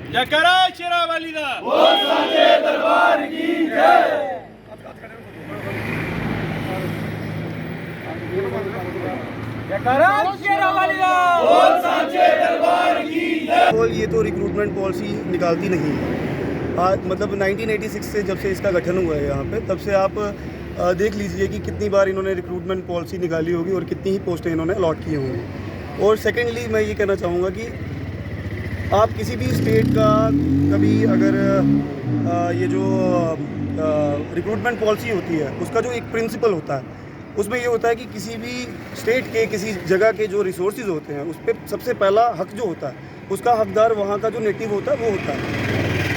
जयकारा शेरावाली दा बोल सांचे दरबार की जय। जयकारा शेरावाली दा बोल सांचे दरबार की जय। ये तो रिक्रूटमेंट पॉलिसी निकालती नहीं है। आज मतलब 1986 से जब से इसका गठन हुआ है यहाँ पे, तब से आप देख लीजिए कि कितनी बार इन्होंने रिक्रूटमेंट पॉलिसी निकाली होगी और कितनी ही पोस्टें इन्होंने अलॉट की होंगी। और सेकेंडली मैं ये कहना चाहूँगा कि आप किसी भी स्टेट का कभी अगर ये जो रिक्रूटमेंट पॉलिसी होती है उसका जो एक प्रिंसिपल होता है, उसमें ये होता है कि किसी भी स्टेट के किसी जगह के जो रिसोर्सेज होते हैं उस पर सबसे पहला हक जो होता है उसका हकदार वहाँ का जो नेटिव होता है वो होता है।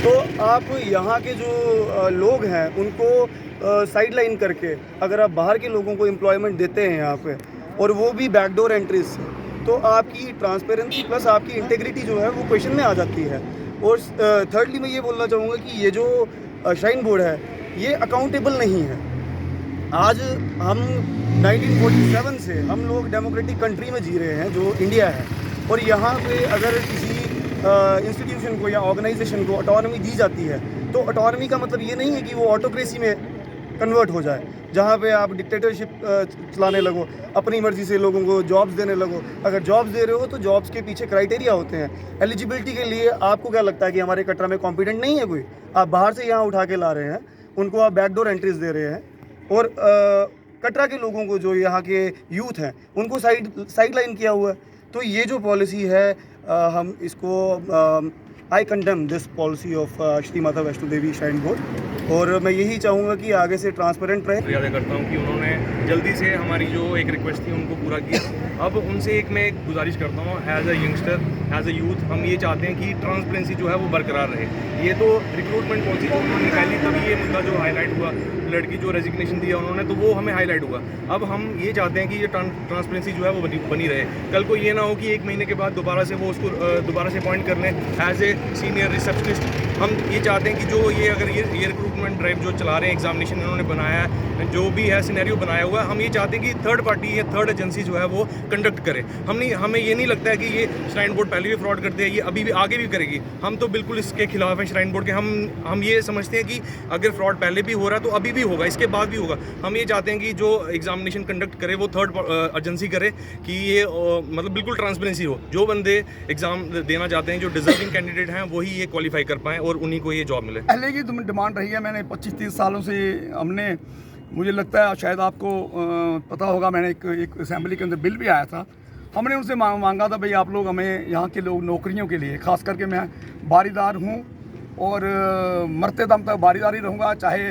तो आप यहाँ के जो लोग हैं उनको साइड लाइन करके अगर आप बाहर के लोगों को एम्प्लॉयमेंट देते हैं यहाँ पे, और वो भी बैकडोर एंट्रीज से, तो आपकी ट्रांसपेरेंसी प्लस आपकी इंटेग्रिटी जो है वो क्वेश्चन में आ जाती है। और थर्डली मैं ये बोलना चाहूँगा कि ये जो श्राइन बोर्ड है ये अकाउंटेबल नहीं है। आज हम 1947 से हम लोग डेमोक्रेटिक कंट्री में जी रहे हैं जो इंडिया है, और यहाँ पे अगर किसी इंस्टीट्यूशन को या ऑर्गेनाइजेशन को ऑटोनॉमी दी जाती है तो ऑटोनॉमी का मतलब ये नहीं है कि वो ऑटोक्रेसी में कन्वर्ट हो जाए, जहाँ पे आप डिक्टेटरशिप चलाने लगो, अपनी मर्ज़ी से लोगों को जॉब्स देने लगो। अगर जॉब्स दे रहे हो तो जॉब्स के पीछे क्राइटेरिया होते हैं। एलिजिबिलिटी के लिए आपको क्या लगता है कि हमारे कटरा में कॉम्पिटेंट नहीं है कोई? आप बाहर से यहाँ उठा के ला रहे हैं, उनको आप बैकडोर एंट्रीज दे रहे हैं, और कटरा के लोगों को जो यहाँ के यूथ हैं उनको साइड लाइन किया हुआ है। तो ये जो पॉलिसी है हम इसको आई condemn this policy of Shri Mata Vaishno Devi shrine board, और मैं यही चाहूँगा कि आगे से ट्रांसपेरेंट रहे। याद करता हूँ कि उन्होंने जल्दी से हमारी जो एक रिक्वेस्ट थी उनको पूरा किया। अब उनसे मैं एक गुजारिश करता हूँ, as a youngster, as a youth, हम ये चाहते हैं कि ट्रांसपेरेंसी जो है वो बरकरार रहे। ये तो रिक्रूटमेंट पॉलिसी जो उन्होंने निकाली तभी ये मुद्दा जो हाईलाइट हुआ, लड़की जो रेजिग्नेशन दिया उन्होंने, तो वो हमें हाईलाइट हुआ। अब हम ये चाहते हैं कि ये ट्रांसपेरेंसी जो है वो बनी रहे। कल को ये ना हो कि 1 महीने के बाद दोबारा से वो उसको दोबारा से अपॉइंट कर लें एज ए सीनियर रिसेप्शनिस्ट। हम ये चाहते हैं कि जो ये अगर ये रिक्रूटमेंट ड्राइव जो चला रहे हैं, एग्जामिनेशन इन्होंने बनाया है, जो भी है सिनेरियो बनाया हुआ है, हम ये चाहते हैं कि थर्ड पार्टी या थर्ड एजेंसी जो है वो कंडक्ट करे। हमें ये नहीं लगता है कि ये श्राइन बोर्ड पहले भी फ्रॉड करते हैं, ये अभी भी आगे भी करेगी। हम तो बिल्कुल इसके खिलाफ हैं श्राइन बोर्ड के। हम ये समझते हैं कि अगर फ्रॉड पहले भी हो रहा है तो अभी भी होगा, इसके बाद भी होगा। हम ये चाहते हैं कि जो एग्जामिनेशन कंडक्ट करे वो थर्ड एजेंसी करे, कि ये मतलब बिल्कुल ट्रांसपेरेंसी हो। जो बंदे एग्जाम देना चाहते हैं, जो डिजर्विंग कैंडिडेट हैं, वही ये क्वालिफाई कर पाएँ और उन्हीं को ये जॉब मिले। पहले की डिमांड रही है, मैंने 25-30 सालों से हमने, मुझे लगता है शायद आपको पता होगा, मैंने एक असेंबली के अंदर बिल भी आया था, हमने उनसे मांगा था भाई आप लोग हमें यहाँ के लोग नौकरियों के लिए, ख़ास करके मैं बारीदार हूँ और मरते दम तक बारीदार ही रहूँगा, चाहे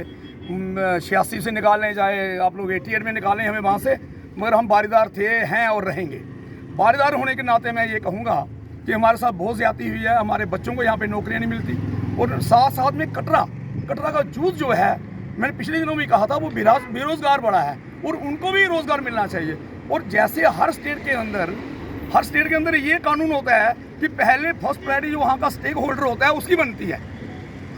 86 से निकालें, चाहे आप लोग 88 में निकालें हमें वहाँ से, मगर हम बारीदार थे, हैं और रहेंगे। बारीदार होने के नाते मैं ये कहूँगा कि हमारे साथ बहुत ज़्यादती हुई है, हमारे बच्चों को यहाँ पे नौकरियाँ नहीं मिलती, और साथ साथ में कटरा का यूथ जो है, मैंने पिछले दिनों भी कहा था, वो बेरोज़गार बड़ा है और उनको भी रोज़गार मिलना चाहिए। और जैसे हर स्टेट के अंदर ये कानून होता है कि पहले फर्स्ट प्रायोरिटी जो वहाँ का स्टेक होल्डर होता है उसकी बनती है।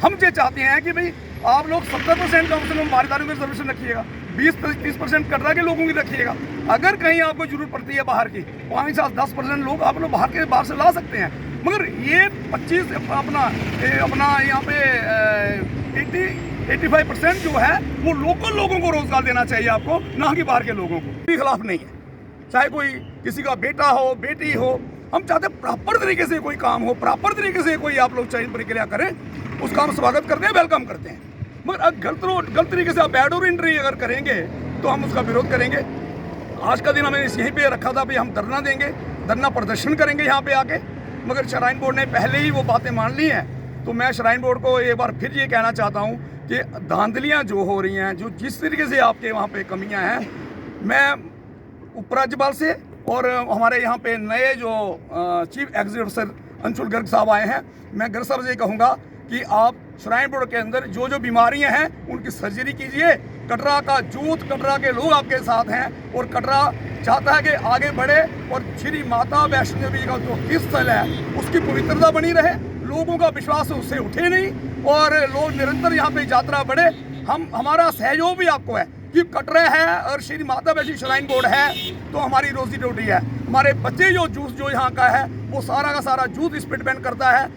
हम ये चाहते हैं कि भाई आप लोग 70% कम से कम बारीदारों की रिजर्वेशन रखिएगा, 20-30% कटरा के लोगों की रखिएगा। अगर कहीं आपको जरूरत पड़ती है बाहर की, 5-10% लोग आप लोग बाहर से ला सकते हैं, मगर ये 25 अपना यहाँ पे 85% जो है वो लोकल लोगों को रोजगार देना चाहिए आपको, ना कि बाहर के लोगों को। भी खिलाफ नहीं है, चाहे कोई किसी का बेटा हो, बेटी हो, हम चाहते हैं प्रॉपर तरीके से कोई काम हो, प्रॉपर तरीके से कोई आप लोग चयन प्रक्रिया करें, उसका हम स्वागत करते हैं, वेलकम करते हैं। मगर अगर गलत तरीके से आप बैकडोर एंट्री अगर करेंगे तो हम उसका विरोध करेंगे। आज का दिन हमें यहीं पे रखा था, भाई हम धरना देंगे, धरना प्रदर्शन करेंगे यहाँ पे आके, मगर श्राइन बोर्ड ने पहले ही वो बातें मान ली हैं। तो मैं श्राइन बोर्ड को एक बार फिर ये कहना चाहता हूँ कि धांधलियाँ जो हो रही हैं, जो जिस तरीके से आपके वहाँ पे कमियाँ हैं, मैं उपराज्यपाल से और हमारे यहाँ पे नए जो chief executive officer Anshul Garg साहब आए हैं, मैं गर्ग साहब से कहूँगा कि आप श्राइन बोर्ड के अंदर जो जो बीमारियां हैं उनकी सर्जरी कीजिए। कटरा का यूथ, कटरा के लोग आपके साथ हैं और कटरा चाहता है कि आगे बढ़े और श्री माता वैष्णो देवी का जो तीर्थ स्थल है उसकी पवित्रता बनी रहे, लोगों का विश्वास उससे उठे नहीं और लोग निरंतर यहाँ पे यात्रा बढ़े। हमारा सहयोग भी आपको है कि कटरा है और श्री माता वैष्णो श्राइन बोर्ड है तो हमारी रोजी रोटी है। हमारे बच्चे जो जूस जो यहाँ का है वो सारा का सारा जूस इस पर डिपेंड करता है।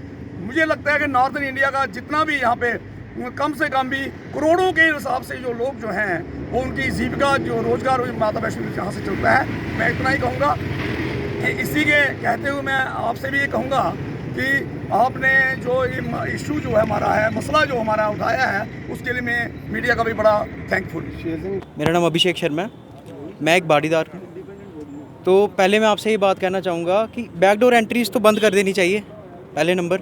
मुझे लगता है कि नॉर्थन इंडिया का जितना भी यहाँ पे कम से कम भी करोड़ों के हिसाब से जो लोग जो हैं वो उनकी जीविका जो रोजगार माता वैष्णो यहाँ से चलता है। मैं इतना ही कहूँगा कि इसी के कहते हुए मैं आपसे भी ये कहूँगा कि आपने जो ये इशू जो है हमारा है, मसला जो हमारा उठाया है, उसके लिए मैं मीडिया का भी बड़ा थैंकफुल। मेरा नाम अभिषेक शर्मा है, मैं एक बाड़ीदार हूँ। तो पहले मैं आपसे ये बात कहना चाहूँगा कि बैकडोर एंट्रीज तो बंद कर देनी चाहिए पहले नंबर,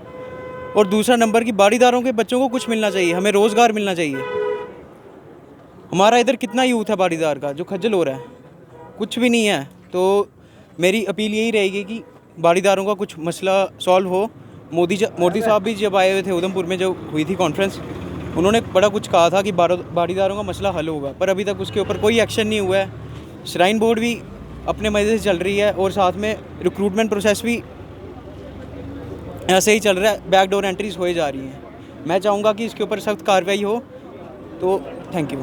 और दूसरा नंबर कि बाड़ीदारों के बच्चों को कुछ मिलना चाहिए, हमें रोज़गार मिलना चाहिए। हमारा इधर कितना यूथ है बाड़ीदार का जो खज्जल हो रहा है, कुछ भी नहीं है। तो मेरी अपील यही रहेगी कि बाड़ीदारों का कुछ मसला सॉल्व हो। मोदी साहब भी जब आए हुए थे उधमपुर में, जो हुई थी कॉन्फ्रेंस, उन्होंने बड़ा कुछ कहा था कि बाड़ीदारों का मसला हल होगा, पर अभी तक उसके ऊपर कोई एक्शन नहीं हुआ है। श्राइन बोर्ड भी अपने मज़े से चल रही है और साथ में रिक्रूटमेंट प्रोसेस भी ऐसे ही चल रहा है, बैकडोर एंट्रीज हो जा रही हैं। मैं चाहूँगा कि इसके ऊपर सख्त कार्रवाई हो। तो थैंक यू।